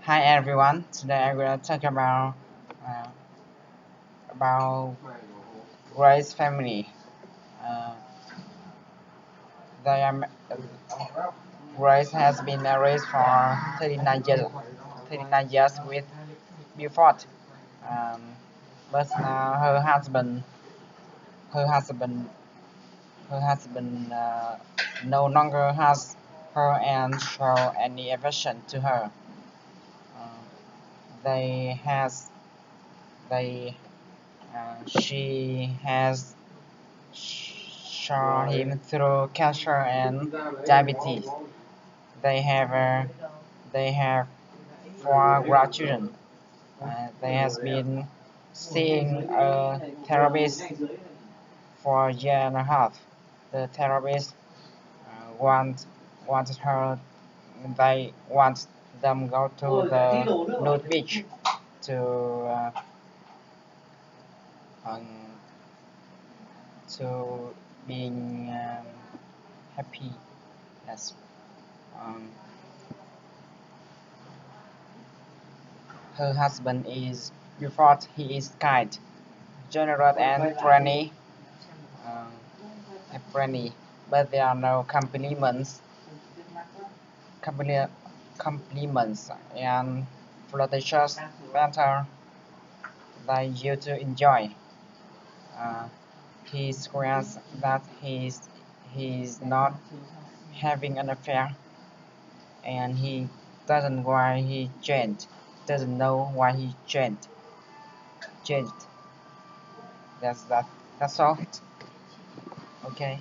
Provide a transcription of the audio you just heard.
Hi everyone. Today I'm gonna talk uh, about Grace family. Uh, they are, Grace has been raised for 39 years with Beaufort. Um, but now her husband, her husband no longer has her and show any affection to her. Uh, they has they she has saw him through cancer and diabetes. They have uh, they have four grandchildren. They has been seeing a therapist for a year and a half. The therapist want wanted her. They want them go to the nude beach to um, to being happy. Yes. Um, Her husband is before he is kind, generous and uh, friendly, but there are no compli- compliments and flirtatious banter that you to enjoy. Uh, he swears that he's not having an affair, and he doesn't why he changed, doesn't know why he changed. That's that. That's all. Okay.